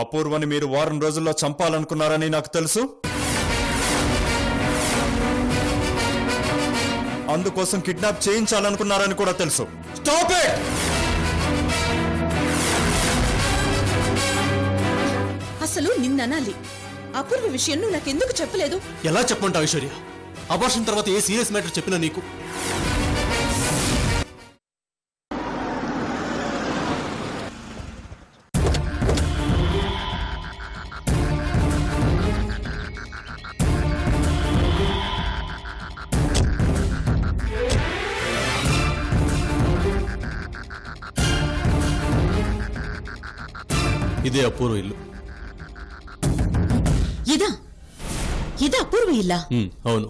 అపూర్వని మీరు వారం రోజుల్లో చంపాలనుకున్నారని నాకు తెలుసు. అందుకోసం కిడ్నాప్ చేయించాలనుకున్నారని కూడా తెలుసు. Stop it! అసలు నిన్ననాలి. అపూర్వ విషయం నువ్వు నాకెందుకు చెప్పలేదు? ఎలా చెప్పమంటావు ఐశ్వర్య? అబార్షన్ తర్వాత ఏ సీరియస్ మ్యాటర్ చెప్పినా నీకు ఇదే అపూర్వ ఇల్లు. ఇదా అపూర్వ ఇల్లా? అవును.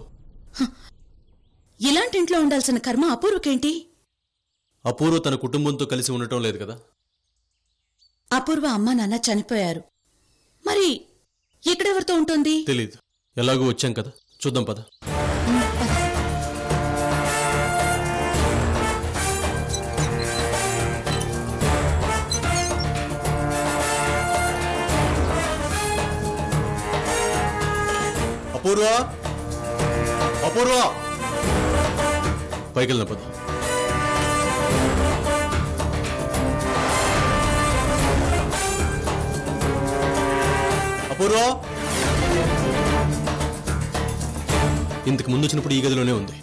ఇలాంటి ఇంట్లో ఉండాల్సిన కర్మ అపూర్వకేంటి? అపూర్వ తన కుటుంబంతో కలిసి ఉండటం లేదు కదా. అపూర్వ అమ్మ నాన్న చనిపోయారు. మరి ఇక్కడెవరితో ఉంటుంది? తెలీదు. ఎలాగో వచ్చాం కదా, చూద్దాం పద. అపూర్వ, అపూర్వ, పైకి వెళ్ళిన పద. అపూర్వ ఇంతకు ముందు వచ్చినప్పుడు ఈ గదిలోనే ఉంది.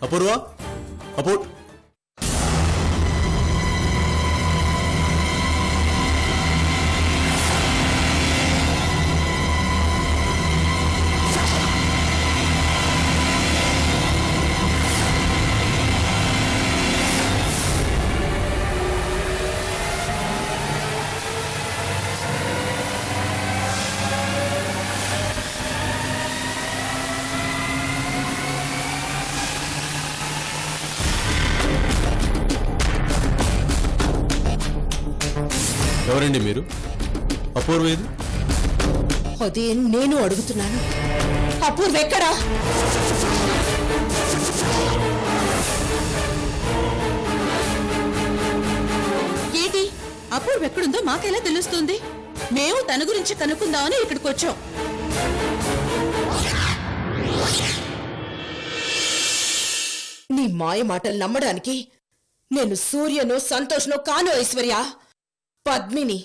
అపూర్వ, ఎవరండి మీరు? అపూర్వ ఏది? అదే నేను అడుగుతున్నాను. అపూర్వ ఎక్కడా? ఏంటి అపూర్వ ఎక్కడుందో మాకెలా తెలుస్తుంది? మేము తన గురించి కనుక్కుందామని ఇక్కడికి వచ్చాం. నీ మాయ మాటలు నమ్మడానికి నేను సూర్యనో సంతోష్నో కాను ఐశ్వర్య. పద్మిని.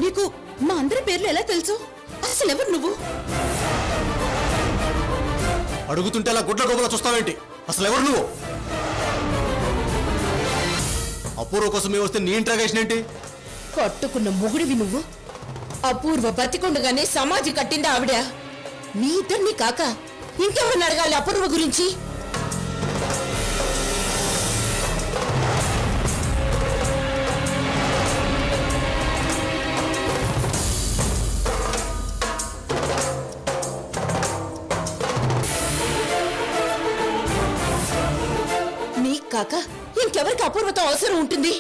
నీకు మా అందరి పేర్లు ఎలా తెలుసు? అసలు ఎవరు నువ్వు? అడుగుతుంటే అలా గుడ్ల గోబలా చూస్తావేంటి? అసలు ఎవరు నువ్వు? అపూర్వ కోసమే వస్తే నీ ఇంట్రాగేషన్ ఏంటి? కట్టుకున్న మొగుడివి నువ్వు. అపూర్వ బతికొండగానే సమాధి కట్టింది ఆవిడ. నీ ఇద్దరిని కాక ఇంకెవరిని అడగాలి అపూర్వ గురించి? నీకు కాక ఇంకెవరికి అపూర్వతో అవసరం ఉంటుంది?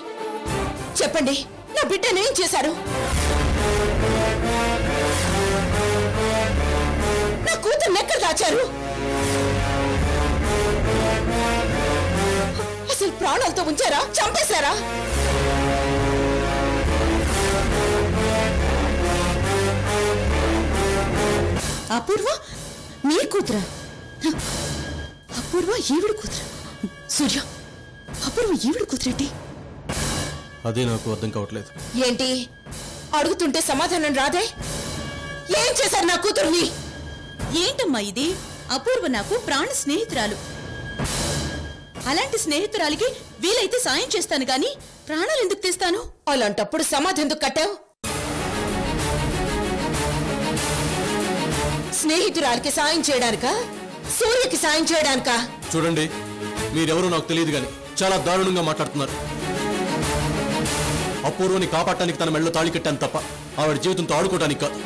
చెప్పండి, నా బిడ్డనేం చేశారు? నా కూతుర్ని ఎక్కడ దాచారు? అసలు ప్రాణాలతో ఉంచారా? చంపేశారా? అపూర్వ నీ కూతురా? అపూర్వ ఈవిడ కూతురా? సూర్య, అపూర్వ ఈవిడ కూతురేంటి? అదే నాకు అర్థం కావట్లేదు. ఏంటి అడుగుతుంటే సమాధానం రాదే? ఏం చేశారు నా కూతుర్ని? ఏంటమ్మా ఇది? అపూర్వ నాకు ప్రాణ స్నేహితురాలు. అలాంటి స్నేహితురాలికి వీలైతే సాయం చేస్తాను గాని ప్రాణాలు ఎందుకు తీస్తాను? అలాంటప్పుడు సమాధి ఎందుకు కట్టావు? స్నేహితురాలికి సాయం చేయడానికా? సూర్యకి సాయం చేయడానికా? చూడండి, మీరెవరో నాకు తెలియదు గాని చాలా దారుణంగా మాట్లాడుతున్నారు. అపూర్వని కాపాడటానికి తన మెడలో తాళి కట్టాను తప్ప ఆవిడ జీవితంతో ఆడుకోవడానికి కాదు.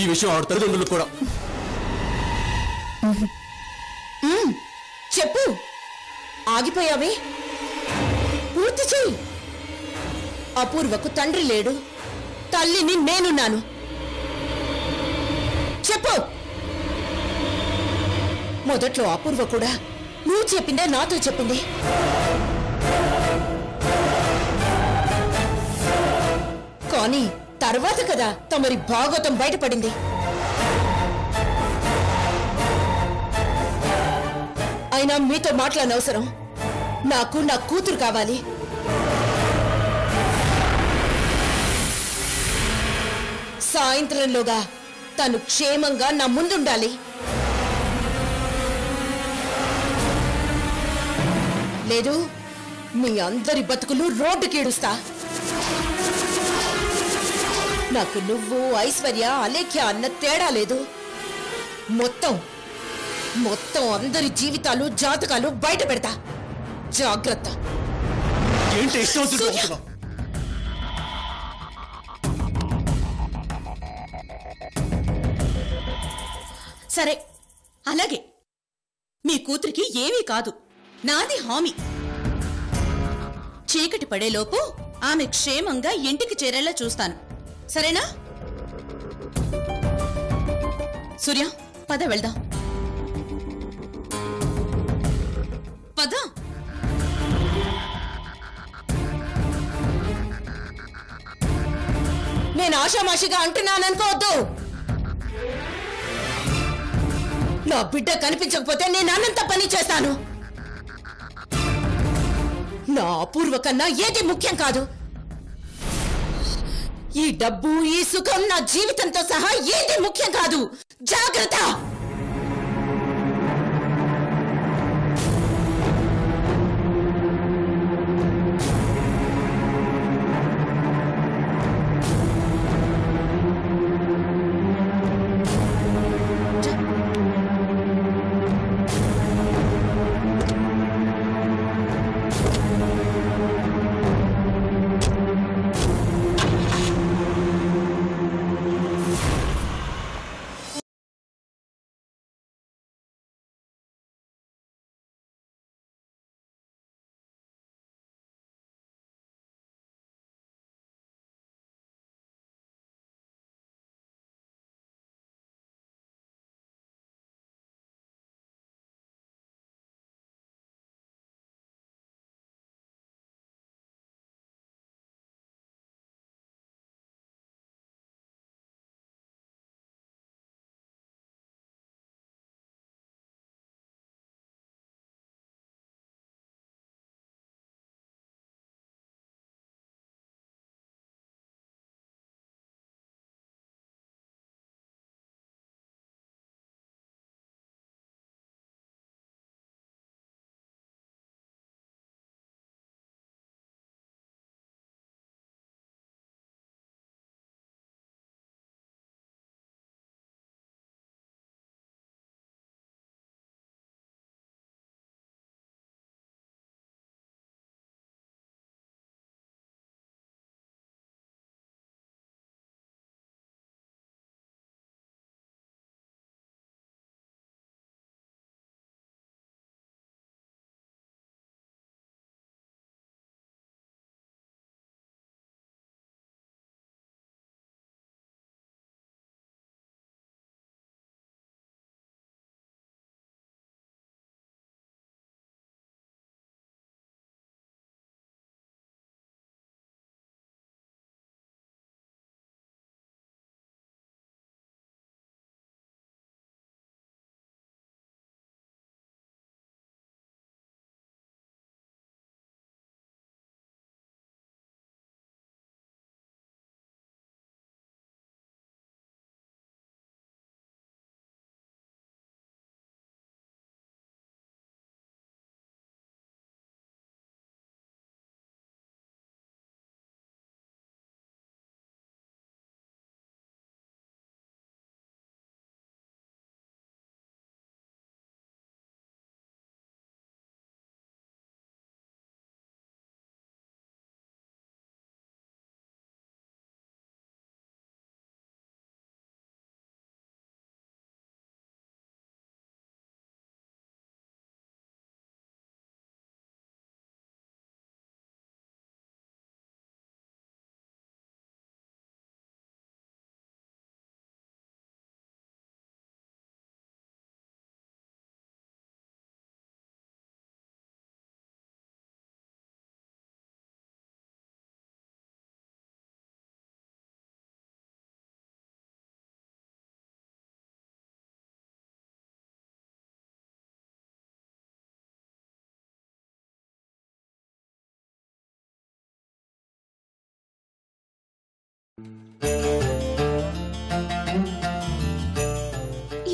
ఈ విషయం ఆవిడ తల్లిదండ్రులు కూడా. చెప్పు, ఆగిపోయావే? పూర్తి చెయ్యి. అపూర్వకు తండ్రి లేడు, తల్లిని నేనున్నాను. చెప్పు. మొదట్లో అపూర్వ కూడా నువ్వు చెప్పిందే నాతో చెప్పింది. కానీ తర్వాత కదా తమరి భాగవతం బయటపడింది. అయినా మీతో మాట్లాడనవసరం. నాకు నా కూతురు కావాలి. సాయంత్రంలోగా తను క్షేమంగా నా ముందుండాలి. లేదు మీ అందరి బతుకులు రోడ్డుకేడుస్తా. నాకు నువ్వు, ఐశ్వర్య, అలేఖ్య అన్న తేడా లేదు. మొత్తం అందరి జీవితాలు, జాతకాలు బయట పెడతా. జాగ్రత్త. సరే, అలాగే. మీ కూతురికి ఏమీ కాదు, నాది హామీ. చీకటి పడేలోపు ఆమె క్షేమంగా ఇంటికి చేరేలా చూస్తాను. సరేనా? సూర్య, పద వెళ్దాం. పద. నేను ఆషామాషిగా అంటున్నాననుకోవద్దు. నా బిడ్డ కనిపించకపోతే నేను అన్నంత పని చేస్తాను. నా అపూర్వ కన్నా ఏది ముఖ్యం కాదు. ఈ డబ్బు, ఈ సుఖం, నా జీవితంతో సహా ఏది ముఖ్యం కాదు. జాగ్రత్త.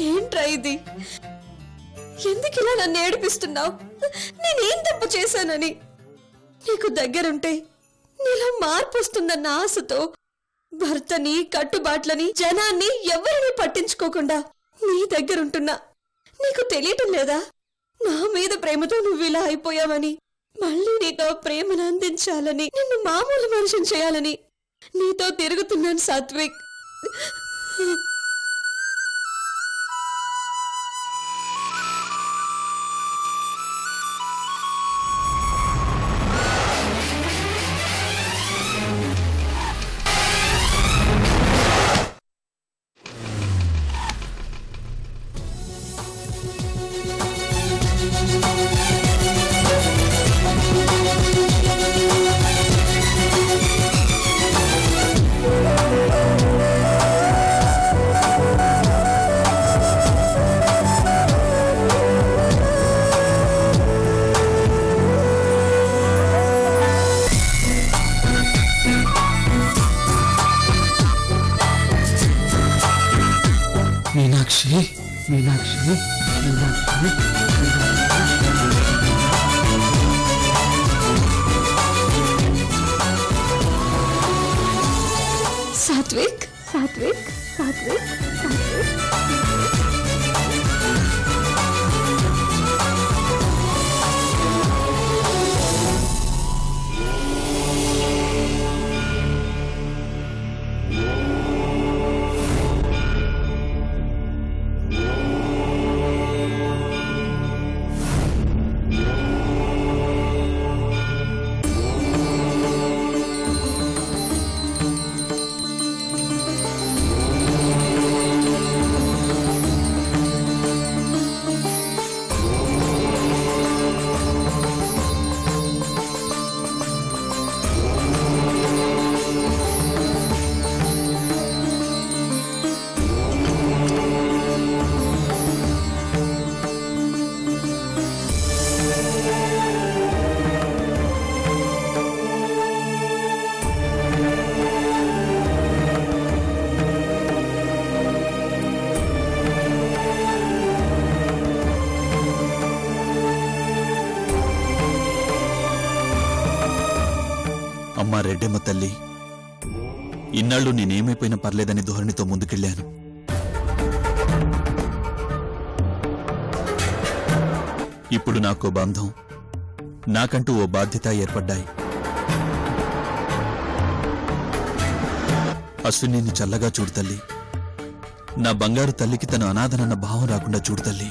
ఏంట్రా ఇది? ఎందుకు ఇలా నన్ను ఏడిపిస్తున్నావు? నేనేం తప్పు చేశానని? నీకు దగ్గరుంటే నీలో మార్పు వస్తుందన్న ఆశతో భర్తని, కట్టుబాట్లని, జనాన్ని ఎవరిని పట్టించుకోకుండా నీ దగ్గరుంటున్నా. నీకు తెలియటం లేదా నా మీద ప్రేమతో నువ్వు ఇలా అయిపోయావని? మళ్ళీ నీతో ప్రేమను అందించాలని, నిన్ను మామూలు మనిషిని చేయాలని నీతో తిరుగుతున్నాను సాత్విక్. మీనాక్షి, మీనాక్షి, మీనాక్షి. సాత్విక్, సాత్విక్, సాత్విక్, సాత్విక్. అమ్మా రెడ్డమ్మ తల్లి, ఇన్నాళ్ళు నేనేమైపోయినా పర్లేదని ధోరణితో ముందుకెళ్ళాను. ఇప్పుడు నాకో బంధం, నాకంటూ ఓ బాధ్యత ఏర్పడ్డాయి. అశ్వినిని చల్లగా చూడు తల్లి. నా బంగారు తల్లికి తన అనాథనన్న భావం రాకుండా చూడు తల్లి.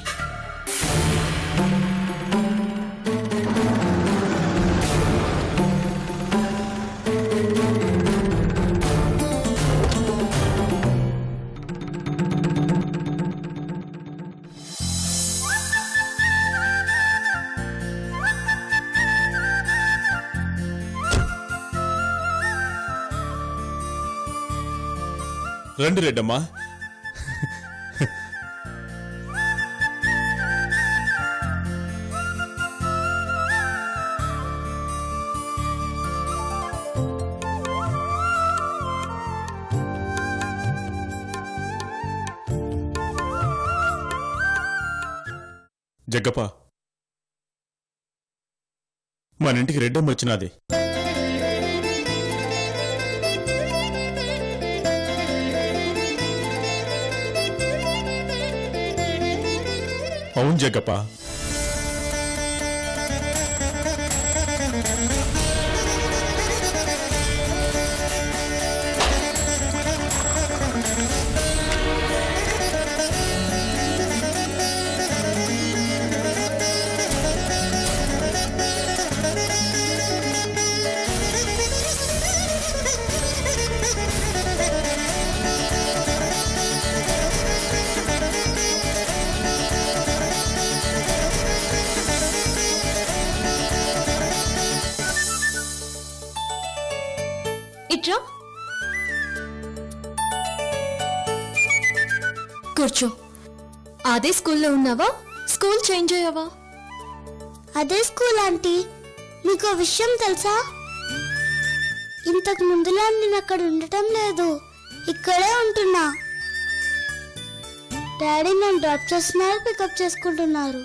రండి రెడ్డమ్మా. జగ్గప్ప, మన ఇంటికి రెడ్డమ్మ వచ్చినది. అవును జగ్గప్ప. ఇట్రా కూర్చో. అదే స్కూల్లో ఉన్నావా? స్కూల్ చేంజ్ అయ్యావా? అదే స్కూల్ ఆంటీ. మీకు విషయం తెలుసా? ఇంతకు ముందులా నేను అక్కడ ఉండటం లేదు, ఇక్కడే ఉంటున్నా. డాడీ నన్ను డ్రాప్ చేస్తున్నారు, పికప్ చేసుకుంటున్నారు.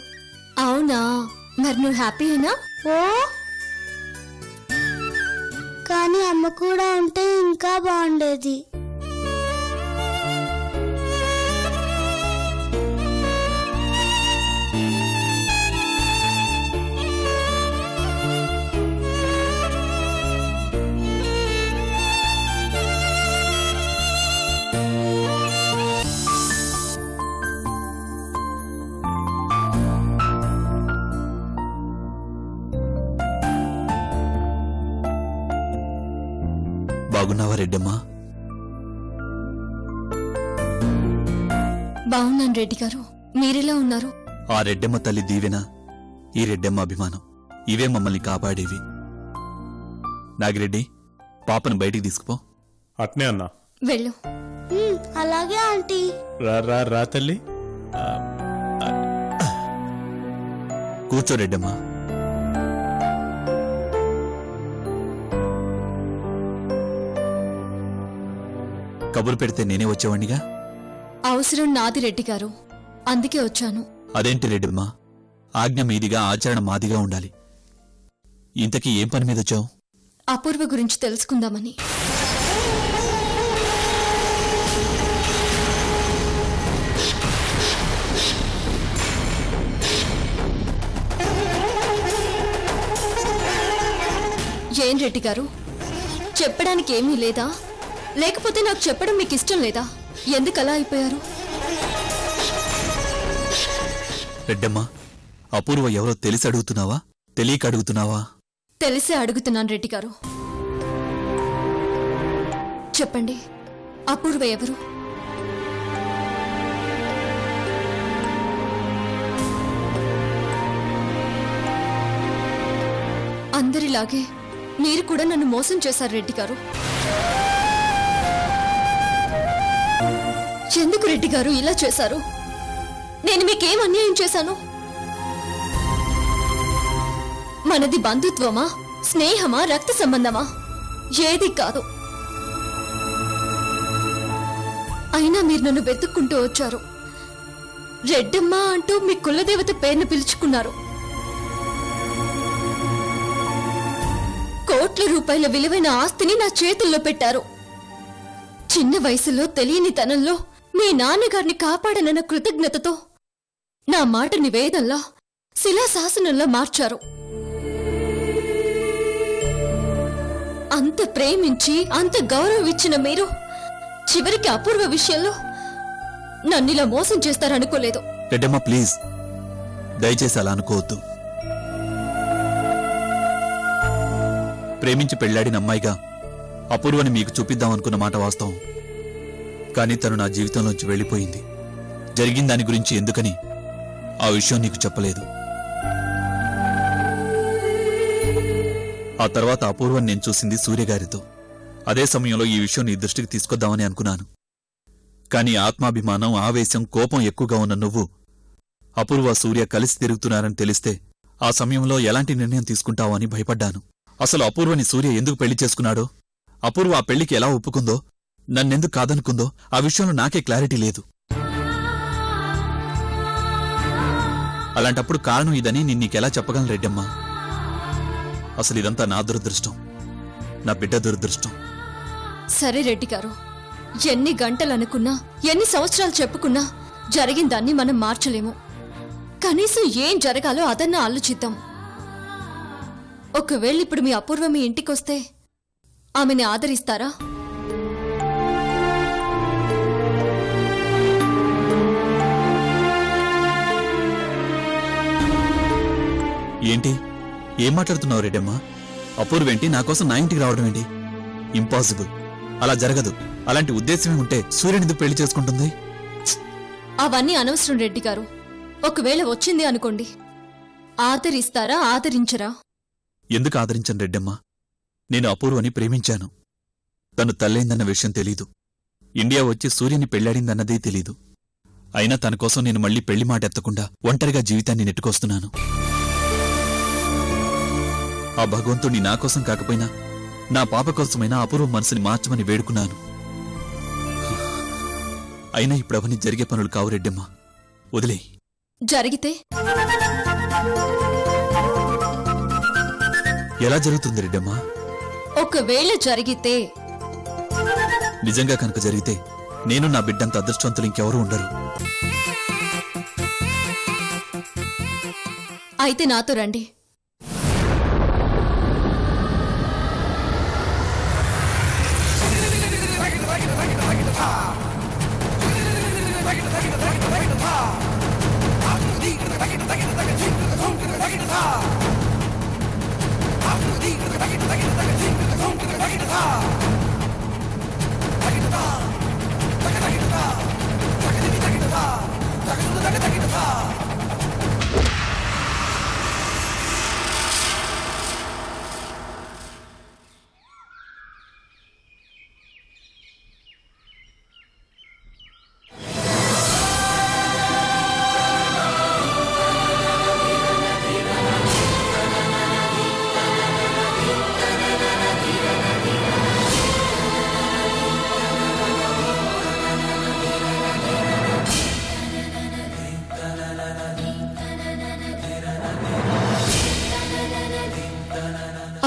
అవునా, మరి నువ్వు హ్యాపీ అయినా? ఓ, కానీ అమ్మ కూడా ఉంటే ఇంకా బాగుండేది. బాగున్నావా రెడ్డమ్మా? బాగున్నాను రెడ్డి గారు, మీరెలా ఉన్నారు? ఆ రెడ్డమ్మ తల్లి దీవెన, ఈ రెడ్డమ్మ అభిమానం ఇవే మమ్మల్ని కాపాడేవి. నాగిరెడ్డి, పాపను బయటికి తీసుకుపో. అట్నే అన్నా. వెళ్ళు. అలాగే ఆంటీ. రా రా రా తల్లి. కూర్చో రెడ్డమ్మా. కబురు పెడితే నేనే వచ్చేవాణ్ణిగా. అవసరం నాది రెడ్డి గారు, అందుకే వచ్చాను. అదేంటి రెడ్డమ్మా, ఆజ్ఞ మీదిగా ఆచరణ మాదిగా ఉండాలి. ఇంతకీ ఏం పని మీద వచ్చావు? అపూర్వ గురించి తెలుసుకుందామని. ఏం రెడ్డి గారు, చెప్పడానికి ఏమీ లేదా? లేకపోతే నాకు చెప్పడం మీకు ఇష్టం లేదా? ఎందుకలా అయిపోయారు? రెడ్డమ్మా, అపూర్వ ఎవరో తెలిసి అడుగుతున్నావా, తెలియక అడుగుతున్నావా? తెలిసే అడుగుతున్నాను రెడ్డి గారు. చెప్పండి, అపూర్వ ఎవరు? అందరిలాగే మీరు కూడా నన్ను మోసం చేశారు రెడ్డి గారు. ఎందుకు రెడ్డి గారు ఇలా చేశారు? నేను మీకేం అన్యాయం చేశాను? మనది బంధుత్వమా, స్నేహమా, రక్త సంబంధమా? ఏది కాదు. అయినా మీరు నన్ను వెతుక్కుంటూ వచ్చారు. రెడ్డమ్మ అంటూ మీ కులదేవత పేరును పిలుచుకున్నారు. కోట్ల రూపాయల విలువైన ఆస్తిని నా చేతుల్లో పెట్టారు. చిన్న వయసులో తెలియని తనంలో మీ నాన్నగారిని కాపాడనన్న కృతజ్ఞతతో నా మాటని వేదంలా, శిలాశాసనంలా మార్చారు. అంత ప్రేమించి అంత గౌరవం ఇచ్చిన మీరు చివరికి అపూర్వ విషయంలో నన్నిలా మోసం చేస్తారనుకోలేదు. రెడ్డమ్మ ప్లీజ్, దయచేసి అలా అనుకోవద్దు. ప్రేమించి పెళ్లాడిన అమ్మాయిగా అపూర్వని మీకు చూపిద్దామనుకున్న మాట వాస్తవం. కానీ తను నా జీవితంలోంచి వెళ్ళిపోయింది. జరిగిన దాని గురించి ఎందుకని ఆ విషయం నీకు చెప్పలేదు. ఆ తర్వాత అపూర్వని నేను చూసింది సూర్యగారితో. అదే సమయంలో ఈ విషయం నీ దృష్టికి తీసుకొద్దామని అనుకున్నాను. కానీ ఆత్మాభిమానం, ఆవేశం, కోపం ఎక్కువగా ఉన్న నువ్వు అపూర్వ, సూర్య కలిసి తిరుగుతున్నారని తెలిస్తే ఆ సమయంలో ఎలాంటి నిర్ణయం తీసుకుంటావో అని భయపడ్డాను. అసలు అపూర్వని సూర్య ఎందుకు పెళ్లి చేసుకున్నాడో, అపూర్వ ఆ పెళ్లికి ఎలా ఒప్పుకుందో, నన్నెందుకు కాదనుకుందో ఆ విషయంలో నాకే క్లారిటీ లేదు. అలాంటప్పుడు కారణం ఇదని నేను నీకెలా చెప్పగలను రెడ్డమ్మా? అసలు ఇదంతా నా దురదృష్టం, నా బిడ్డ దురదృష్టం. సరే రెడ్డి గారు, ఎన్ని గంటలు అనుకున్నా, ఎన్ని సంవత్సరాలు చెప్పుకున్నా జరిగిన దాన్ని మనం మార్చలేము. కనీసం ఏం జరగాలో అదన్నా ఆలోచిద్దాం. ఒకవేళ ఇప్పుడు మీ అపూర్వ మీ ఇంటికొస్తే ఆమెని ఆదరిస్తారా? ఏంటి, ఏం మాట్లాడుతున్నావు రెడ్డమ్మా? అపూర్వేంటి నా కోసం నా ఇంటికి రావడం ఏంటి? ఇంపాసిబుల్, అలా జరగదు. అలాంటి ఉద్దేశమే ఉంటే సూర్యునిందుకు పెళ్లి చేసుకుంటుంది? అవన్నీ అనవసరం రెడ్డి గారు. ఒకవేళ వచ్చింది అనుకోండి, ఆదరిస్తారా, ఆదరించరా? ఎందుకు ఆదరించను రెడ్డమ్మా? నేను అపూర్వని ప్రేమించాను. తను తల్లైందన్న విషయం తెలీదు. ఇండియా వచ్చి సూర్యుని పెళ్లాడిందన్నదే తెలీదు. అయినా తన కోసం నేను మళ్లీ పెళ్లి మాట ఎత్తకుండా ఒంటరిగా జీవితాన్ని నెట్టుకొస్తున్నాను. ఆ భగవంతుణ్ణి నా కోసం కాకపోయినా నా పాప కోసమైనా అపూర్వ మనసుని మార్చమని వేడుకున్నాను. అయినా ఇప్పుడు అవన్నీ జరిగే పనులు కావు రెడ్డమ్మ. వదిలే. జరిగితే ఎలా జరుగుతుంది రెడ్డమ్మ? ఒకవేళ జరిగితే, నిజంగా కనుక జరిగితే నేను నా బిడ్డంత అదృష్టవంతులు ఇంకెవరూ ఉండరు. అయితే నాతో రండి.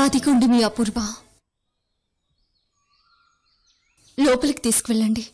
అదిగోండి మీ అపూర్వ. లోపలికి తీసుకువెళ్ళండి.